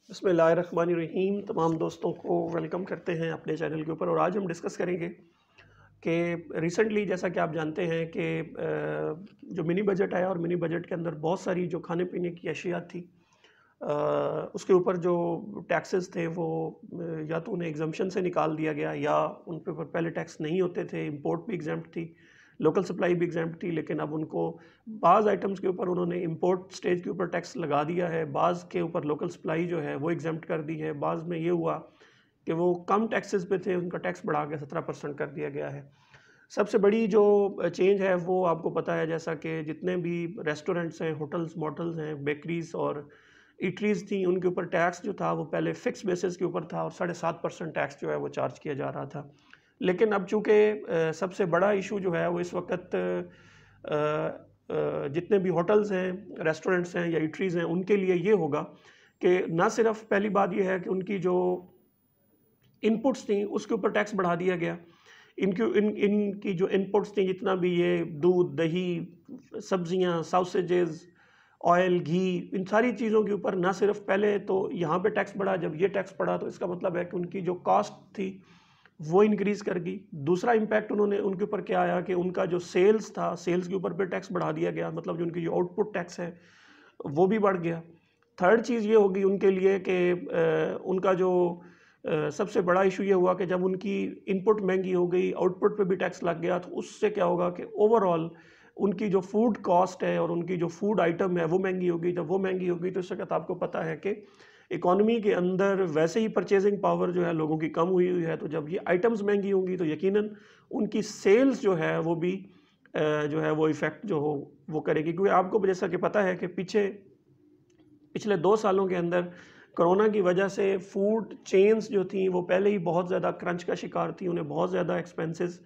बिस्मिल्लाहिर्रहमानिर्रहीम। तमाम दोस्तों को वेलकम करते हैं अपने चैनल के ऊपर। और आज हम डिस्कस करेंगे कि रिसेंटली जैसा कि आप जानते हैं कि जो मिनी बजट आया और मिनी बजट के अंदर बहुत सारी जो खाने पीने की अशिया थी, उसके ऊपर जो टैक्सेस थे वो या तो उन्हें एग्जम्पशन से निकाल दिया गया या उन पे ऊपर पहले टैक्स नहीं होते थे। इंपोर्ट भी एग्जाम्प्ट थी, लोकल सप्लाई भी एग्जाम्प्ट थी, लेकिन अब उनको बाज़ आइटम्स के ऊपर उन्होंने इंपोर्ट स्टेज के ऊपर टैक्स लगा दिया है, बाज़ के ऊपर लोकल सप्लाई जो है वो एग्जाम्प्ट कर दी है। बाज़ में ये हुआ कि वो कम टैक्सेस पे थे, उनका टैक्स बढ़ा के 17% कर दिया गया है। सबसे बड़ी जो चेंज है वो आपको पता है, जैसा कि जितने भी रेस्टोरेंट्स हैं, होटल्स मोटल्स हैं, बेकरीज और ईटरीज थी, उनके ऊपर टैक्स जो था वो पहले फिक्स बेसिस के ऊपर था और 7.5% टैक्स जो है वो चार्ज किया जा रहा था। लेकिन अब चूँकि सबसे बड़ा इशू जो है वो इस वक्त जितने भी होटल्स हैं, रेस्टोरेंट्स हैं या ईटरीज हैं, उनके लिए ये होगा कि ना सिर्फ पहली बात ये है कि उनकी जो इनपुट्स थी उसके ऊपर टैक्स बढ़ा दिया गया। इनकी जो इनपुट्स थी, जितना भी ये दूध, दही, सब्जियां, सॉसेजेस, ऑयल, घी, इन सारी चीज़ों के ऊपर ना सिर्फ पहले तो यहाँ पे टैक्स बढ़ा, जब ये टैक्स बढ़ा तो इसका मतलब है कि उनकी जो कॉस्ट थी वो इंक्रीज़ कर गई। दूसरा इम्पैक्ट उन्होंने उनके ऊपर क्या आया कि उनका जो सेल्स था, सेल्स के ऊपर भी टैक्स बढ़ा दिया गया, मतलब जो उनकी जो आउटपुट टैक्स है वो भी बढ़ गया। थर्ड चीज़ ये होगी उनके लिए कि उनका जो सबसे बड़ा इशू ये हुआ कि जब उनकी इनपुट महंगी हो गई, आउटपुट पे भी टैक्स लग गया, तो उससे क्या होगा कि ओवरऑल उनकी जो फूड कॉस्ट है और उनकी जो फूड आइटम है वो महंगी होगी। जब वो महंगी होगी तो इससे क्या, आपको पता है कि इकोनॉमी के अंदर वैसे ही परचेजिंग पावर जो है लोगों की कम हुई हुई है, तो जब ये आइटम्स महंगी होंगी तो यकीनन उनकी सेल्स जो है वो भी जो है वो इफ़ेक्ट जो हो वो करेगी। क्योंकि आपको जैसा कि पता है कि पिछले 2 सालों के अंदर कोरोना की वजह से फूड चेन्स जो थी वो पहले ही बहुत ज़्यादा क्रंच का शिकार थी, उन्हें बहुत ज़्यादा एक्सपेंसेस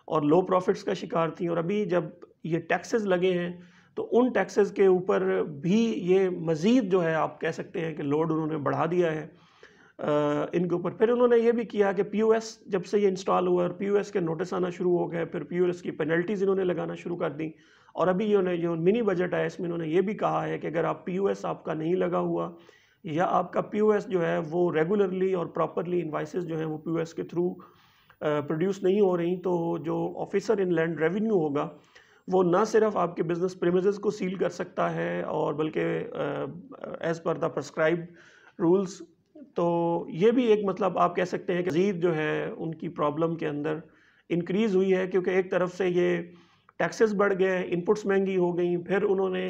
और लो प्रॉफिट्स का शिकार थी। और अभी जब ये टैक्सेस लगे हैं तो उन टैक्सेस के ऊपर भी ये मज़ीद जो है, आप कह सकते हैं कि लोड उन्होंने बढ़ा दिया है इनके ऊपर। फिर उन्होंने ये भी किया कि पीओएस जब से ये इंस्टॉल हुआ और पीओएस के नोटिस आना शुरू हो गए, फिर पीओएस की पेनल्टीज इन्होंने लगाना शुरू कर दी। और अभी इन्होंने जो मिनी बजट आया इसमें इन्होंने ये भी कहा है कि अगर आप पीओएस आपका नहीं लगा हुआ या आपका पीओएस जो है वो रेगुलरली और प्रॉपरली इनवाइसेस जो हैं वो पीओएस के थ्रू प्रोड्यूस नहीं हो रही, तो जो ऑफिसर इन लैंड रेवेन्यू होगा वो ना सिर्फ आपके बिजनेस प्रीमिसेस को सील कर सकता है और बल्कि as per the prescribe rules. तो ये भी एक, मतलब आप कह सकते हैं कि मज़ीद जो है उनकी प्रॉब्लम के अंदर इंक्रीज़ हुई है, क्योंकि एक तरफ से ये टैक्सेस बढ़ गए, इनपुट्स महंगी हो गई, फिर उन्होंने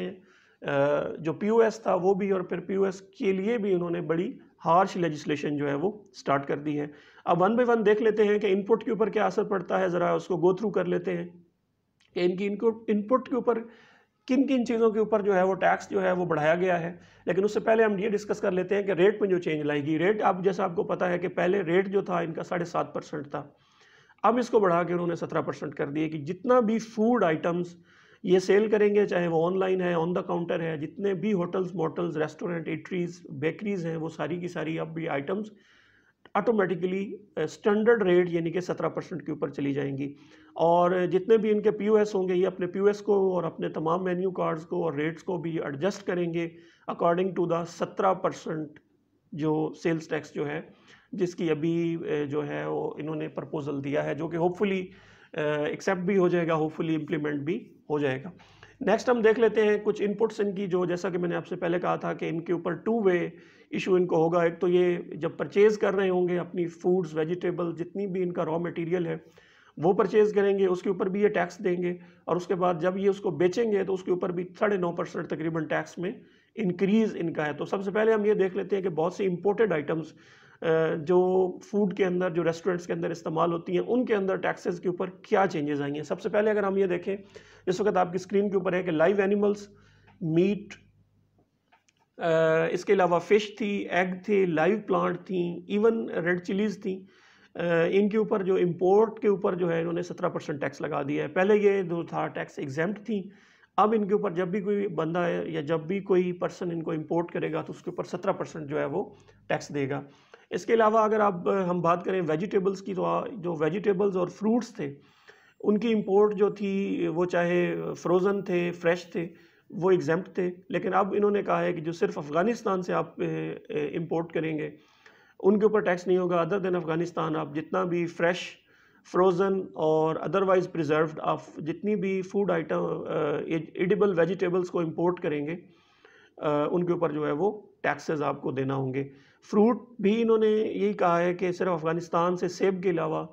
जो पीओएस था वो भी, और फिर पीओएस के लिए भी उन्होंने बड़ी हार्श लेजिस्लेशन जो है वो स्टार्ट कर दी है। अब वन बाय वन देख लेते हैं कि इनपुट के ऊपर क्या असर पड़ता है, ज़रा उसको गो थ्रू कर लेते हैं कि इनकी इनपुट के ऊपर किन किन चीज़ों के ऊपर जो है वो टैक्स जो है वो बढ़ाया गया है। लेकिन उससे पहले हम ये डिस्कस कर लेते हैं कि रेट में जो चेंज लाएगी। रेट, अब जैसा आपको पता है कि पहले रेट जो था इनका 7.5% था, अब इसको बढ़ा के उन्होंने 17% कर दिए कि जितना भी फूड आइटम्स ये सेल करेंगे, चाहे वो ऑनलाइन है, ऑन द काउंटर है, जितने भी hotels motels, restaurant, eateries, bakeries हैं, वो सारी की सारी अब भी आइटम्स ऑटोमेटिकली स्टैंडर्ड रेट यानी कि 17% के ऊपर चली जाएंगी। और जितने भी इनके पीओएस होंगे ये अपने पीओएस को और अपने तमाम मेन्यू कार्ड्स को और रेट्स को भी एडजस्ट करेंगे अकॉर्डिंग टू द 17% जो सेल्स टैक्स जो है, जिसकी अभी जो है वो इन्होंने प्रपोजल दिया है, जो कि होपफुली एक्सेप्ट भी हो जाएगा, होपफुली इम्प्लीमेंट भी हो जाएगा। नेक्स्ट हम देख लेते हैं कुछ इनपुट्स इनकी, जो जैसा कि मैंने आपसे पहले कहा था कि इनके ऊपर टू वे इशू इनको होगा। एक तो ये जब परचेज़ कर रहे होंगे अपनी फूड्स, वेजिटेबल, जितनी भी इनका रॉ मटेरियल है वो परचेज़ करेंगे, उसके ऊपर भी ये टैक्स देंगे। और उसके बाद जब ये उसको बेचेंगे तो उसके ऊपर भी 9.5% तकरीबन टैक्स में इंक्रीज़ इनका है। तो सबसे पहले हम ये देख लेते हैं कि बहुत सी इंपोर्टेड आइटम्स जो फूड के अंदर, जो रेस्टोरेंट्स के अंदर इस्तेमाल होती हैं, उनके अंदर टैक्सेस के ऊपर क्या चेंजेस आई हैं। सबसे पहले अगर हम ये देखें, इस वक्त आपकी स्क्रीन के ऊपर है कि लाइव एनिमल्स, मीट, इसके अलावा फ़िश थी, एग थे, लाइव प्लांट थी, इवन रेड चिलीज़ थी, इनके ऊपर जो इंपोर्ट के ऊपर जो है इन्होंने 17% टैक्स लगा दिया है। पहले ये जो था टैक्स एग्जेम्प्ट थी, अब इनके ऊपर जब भी कोई बंदा है या जब भी कोई पर्सन इनको इंपोर्ट करेगा तो उसके ऊपर 17% जो है वो टैक्स देगा। इसके अलावा अगर आप हम बात करें वेजिटेबल्स की, तो जो वेजिटेबल्स और फ्रूट्स थे उनकी इंपोर्ट जो थी वो चाहे फ्रोज़न थे, फ्रेश थे, वो एग्जेम्प्ट थे, लेकिन अब इन्होंने कहा है कि जो सिर्फ अफ़गानिस्तान से आप इंपोर्ट करेंगे उनके ऊपर टैक्स नहीं होगा। अदर देन अफ़गानिस्तान आप जितना भी फ्रेश, फ्रोज़न और अदरवाइज़ प्रिजर्व्ड आप जितनी भी फूड आइटम एडिबल वेजिटेबल्स को इंपोर्ट करेंगे उनके ऊपर जो है वो टैक्सेस आपको देना होंगे। फ्रूट भी इन्होंने यही कहा है कि सिर्फ अफ़गानिस्तान से सेब के अलावा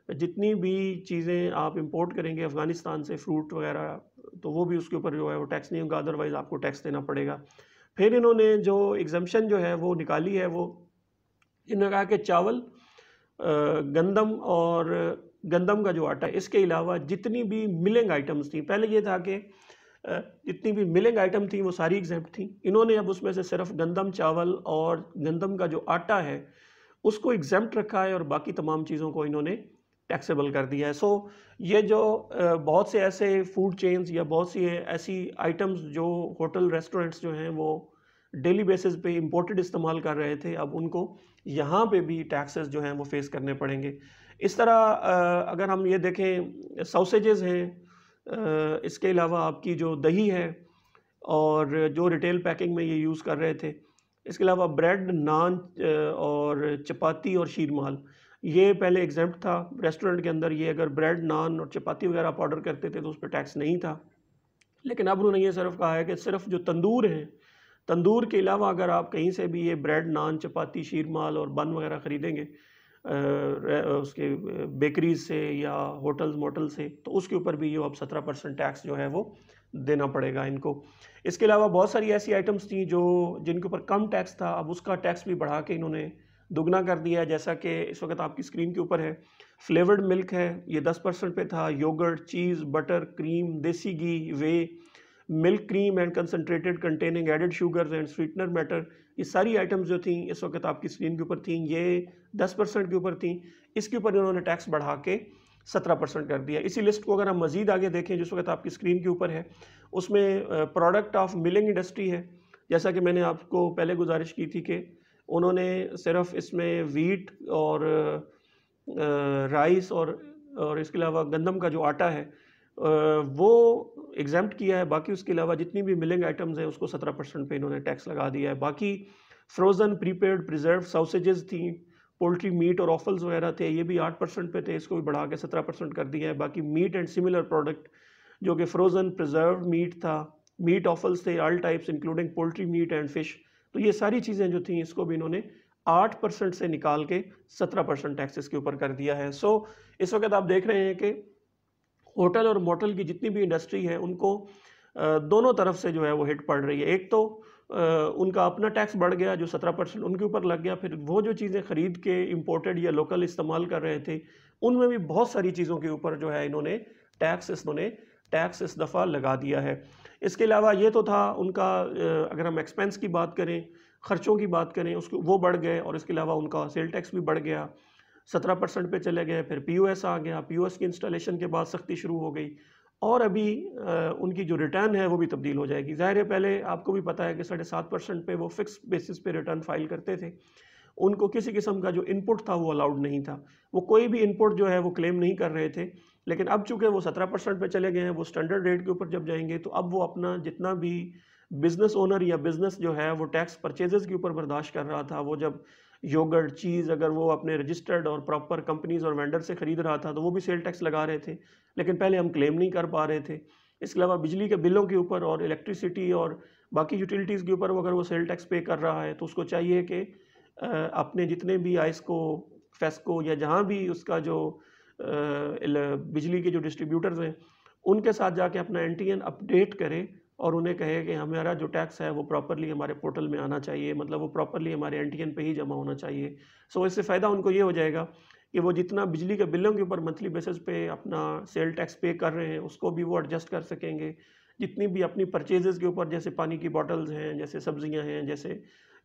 जितनी भी चीज़ें आप इंपोर्ट करेंगे अफ़गानिस्तान से, फ्रूट वगैरह, तो वो भी उसके ऊपर जो है वो टैक्स नहीं होगा, अदरवाइज़ आपको टैक्स देना पड़ेगा। फिर इन्होंने जो एग्जम्पशन जो है वो निकाली है, वो इन्होंने कहा कि चावल, गंदम और गंदम का जो आटा है, इसके अलावा जितनी भी मिलिंग आइटम्स थी, पहले ये था कि जितनी भी मिलिंग आइटम थी वो सारी एग्जेम्प्ट थी। इन्होंने अब उसमें से सिर्फ गंदम, चावल और गंदम का जो आटा है उसको एग्जेम्प्ट रखा है और बाकी तमाम चीज़ों को इन्होंने टैक्सेबल कर दिया है। सो ये जो बहुत से ऐसे फूड चेन्स या बहुत सी ऐसी आइटम्स जो होटल रेस्टोरेंट्स जो हैं वो डेली बेसिस पे इंपोर्टेड इस्तेमाल कर रहे थे, अब उनको यहाँ पे भी टैक्सेस जो हैं वो फेस करने पड़ेंगे। इस तरह अगर हम ये देखें, सॉसेजेस हैं, इसके अलावा आपकी जो दही है और जो रिटेल पैकिंग में ये यूज़ कर रहे थे, इसके अलावा ब्रेड, नान और चपाती और शीरमाल, ये पहले एग्जेम्प्ट था रेस्टोरेंट के अंदर। ये अगर ब्रेड, नान और चपाती वगैरह आप ऑर्डर करते थे तो उस पर टैक्स नहीं था, लेकिन अब उन्होंने ये सिर्फ कहा है कि सिर्फ जो तंदूर हैं, तंदूर के अलावा अगर आप कहीं से भी ये ब्रेड, नान, चपाती, शीरमाल और बन वगैरह ख़रीदेंगे उसके बेकरीज से या होटल्स मोटल से, तो उसके ऊपर भी ये अब 17% टैक्स जो है वो देना पड़ेगा इनको। इसके अलावा बहुत सारी ऐसी आइटम्स थी जो जिनके ऊपर कम टैक्स था, अब उसका टैक्स भी बढ़ा के इन्होंने दुगना कर दिया है। जैसा कि इस वक्त आपकी स्क्रीन के ऊपर है, फ्लेवर्ड मिल्क है, ये 10% पे था। Yogurt, cheese, butter, cream, desi ghee, whey, milk cream and concentrated containing added sugars and sweetener matter, ये सारी आइटम्स जो थी इस वक्त आपकी स्क्रीन के ऊपर थी, ये 10% के ऊपर थी। इसके ऊपर इन्होंने टैक्स बढ़ा के 17% कर दिया। इसी लिस्ट को अगर हम मज़ीद आगे देखें जिस वक्त आपकी स्क्रीन के ऊपर है, उसमें प्रोडक्ट ऑफ मिलिंग इंडस्ट्री है। जैसा कि मैंने आपको पहले गुजारिश की थी कि उन्होंने सिर्फ इसमें वीट और राइस और इसके अलावा गंदम का जो आटा है वो एग्जाम्प्ट किया है। बाकी उसके अलावा जितनी भी मिलिंग आइटम्स हैं उसको 17% पे इन्होंने टैक्स लगा दिया है। बाकी फ्रोज़न, प्रीपेड, प्रिजर्व सॉसेजेस थी, पोल्ट्री मीट और ऑफल्स वगैरह थे, ये भी 8% पे थे, इसको भी बढ़ा के 17% कर दिया है। बाकी मीट एंड सिमिलर प्रोडक्ट जो कि फ्रोज़न प्रिजर्व मीट था, मीट ऑफल्स थे, all types including poultry meet and fish, तो ये सारी चीज़ें जो थी इसको भी इन्होंने 8% से निकाल के 17% टैक्स इसके ऊपर कर दिया है। सो इस वक्त आप देख रहे हैं कि होटल और मोटल की जितनी भी इंडस्ट्री है उनको दोनों तरफ से जो है वो हिट पड़ रही है। एक तो उनका अपना टैक्स बढ़ गया जो 17% उनके ऊपर लग गया, फिर वो जो चीज़ें ख़रीद के इंपोर्टेड या लोकल इस्तेमाल कर रहे थे उनमें भी बहुत सारी चीज़ों के ऊपर जो है इन्होंने टैक्स इस दफ़ा लगा दिया है। इसके अलावा ये तो था उनका, अगर हम एक्सपेंस की बात करें, ख़र्चों की बात करें, उसको वो बढ़ गए, और इसके अलावा उनका सेल टैक्स भी बढ़ गया, 17% पे चले गए। फिर POS आ गया, POS की इंस्टॉलेशन के बाद सख्ती शुरू हो गई, और अभी उनकी जो रिटर्न है वो भी तब्दील हो जाएगी। ज़ाहिर है पहले आपको भी पता है कि 7.5% पे वो फिक्स बेसिस पे रिटर्न फाइल करते थे, उनको किसी किस्म का जो इनपुट था वो अलाउड नहीं था, वो कोई भी इनपुट जो है वो क्लेम नहीं कर रहे थे। लेकिन अब चूँकि वो 17% पे चले गए हैं, वो स्टैंडर्ड रेट के ऊपर जब जाएंगे तो अब वो अपना जितना भी बिज़नेस ओनर या बिज़नेस जो है वो टैक्स परचेजेस के ऊपर बर्दाश्त कर रहा था, वो जब योगर्ट, चीज़ अगर वो अपने रजिस्टर्ड और प्रॉपर कंपनीज और वेंडर से ख़रीद रहा था तो वो भी सेल टैक्स लगा रहे थे, लेकिन पहले हम क्लेम नहीं कर पा रहे थे। इसके अलावा बिजली के बिलों के ऊपर और इलेक्ट्रिसिटी और बाकी यूटिलिटीज़ के ऊपर अगर वो सेल टैक्स पे कर रहा है तो उसको चाहिए कि अपने जितने भी आइस्को, फेस्को या जहाँ भी उसका जो बिजली के जो डिस्ट्रीब्यूटर्स हैं उनके साथ जाके अपना NTN अपडेट करे और उन्हें कहे कि हमारा जो टैक्स है वो प्रॉपरली हमारे पोर्टल में आना चाहिए, मतलब वो प्रॉपरली हमारे NTN पे ही जमा होना चाहिए। सो इससे फ़ायदा उनको ये हो जाएगा कि वो जितना बिजली के बिलों के ऊपर मंथली बेसिस पे अपना सेल टैक्स पे कर रहे हैं उसको भी वो एडजस्ट कर सकेंगे। जितनी भी अपनी परचेजेस के ऊपर, जैसे पानी की बॉटल्स हैं, जैसे सब्जियां हैं, जैसे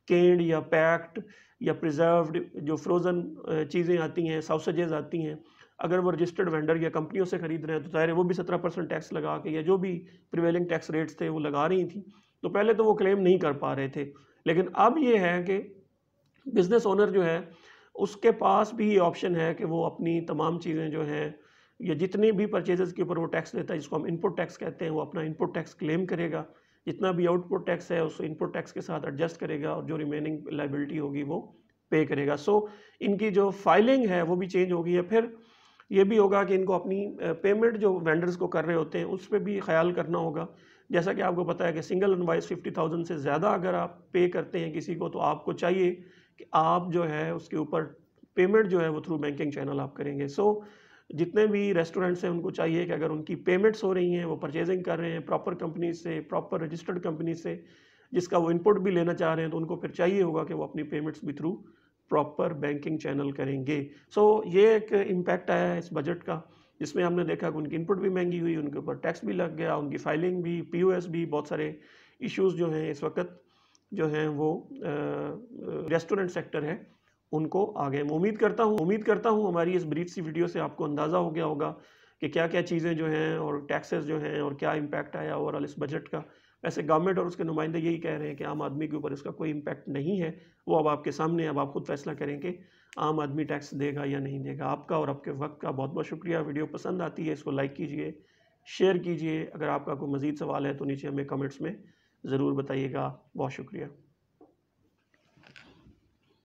केन्ड या पैक्ड या प्रिजर्व्ड जो फ्रोज़न चीज़ें आती हैं, सॉसेजेस आती हैं, अगर वो रजिस्टर्ड वेंडर या कंपनियों से ख़रीद रहे हैं तो ज़ाहिर है वो भी 17% टैक्स लगा के, या जो भी प्रिवेलिंग टैक्स रेट्स थे वो लगा रही थी, तो पहले तो वो क्लेम नहीं कर पा रहे थे। लेकिन अब ये है कि बिज़नेस ओनर जो है उसके पास भी ये ऑप्शन है कि वो अपनी तमाम चीज़ें जो हैं या जितनी भी परचेजेस के ऊपर वो टैक्स देता है, जिसको हम इनपुट टैक्स कहते हैं, वो अपना इनपुट टैक्स क्लेम करेगा। जितना भी आउटपुट टैक्स है उस इनपुट टैक्स के साथ एडजस्ट करेगा और जो रिमेनिंग लाइबिलिटी होगी वो पे करेगा। सो इनकी जो फाइलिंग है वो भी चेंज होगी है। फिर ये भी होगा कि इनको अपनी पेमेंट जो वेंडर्स को कर रहे होते हैं उस पर भी ख्याल करना होगा। जैसा कि आपको पता है कि सिंगल इनवॉइस 50,000 से ज़्यादा अगर आप पे करते हैं किसी को, तो आपको चाहिए कि आप जो है उसके ऊपर पेमेंट जो है वो थ्रू बैंकिंग चैनल आप करेंगे। सो जितने भी रेस्टोरेंट्स हैं उनको चाहिए कि अगर उनकी पेमेंट्स हो रही हैं, वो परचेजिंग कर रहे हैं प्रॉपर कंपनी से, प्रॉपर रजिस्टर्ड कंपनी से, जिसका वो इनपुट भी लेना चाह रहे हैं, तो उनको फिर चाहिए होगा कि वो अपनी पेमेंट्स भी थ्रू प्रॉपर बैंकिंग चैनल करेंगे। सो ये एक इम्पैक्ट आया है इस बजट का, जिसमें हमने देखा कि उनकी इनपुट भी महंगी हुई, उनके ऊपर टैक्स भी लग गया, उनकी फाइलिंग भी, पीओएस भी, बहुत सारे इश्यूज जो हैं इस वक्त जो हैं वो रेस्टोरेंट सेक्टर है उनको आ गए। मैं उम्मीद करता हूँ हमारी इस ब्रीफ सी वीडियो से आपको अंदाज़ा हो गया होगा कि क्या क्या चीज़ें जो हैं और टैक्सेस जो हैं और क्या इम्पैक्ट आया ओवरऑल इस बजट का। वैसे गवर्नमेंट और उसके नुमाइंदे यही कह रहे हैं कि आम आदमी के ऊपर इसका कोई इम्पैक्ट नहीं है, वो अब आपके सामने, अब आप खुद फैसला करें कि आम आदमी टैक्स देगा या नहीं देगा। आपका और आपके वक्त का बहुत बहुत शुक्रिया। वीडियो पसंद आती है इसको लाइक कीजिए, शेयर कीजिए। अगर आपका कोई मज़ीद सवाल है तो नीचे हमें कमेंट्स में ज़रूर बताइएगा। बहुत शुक्रिया।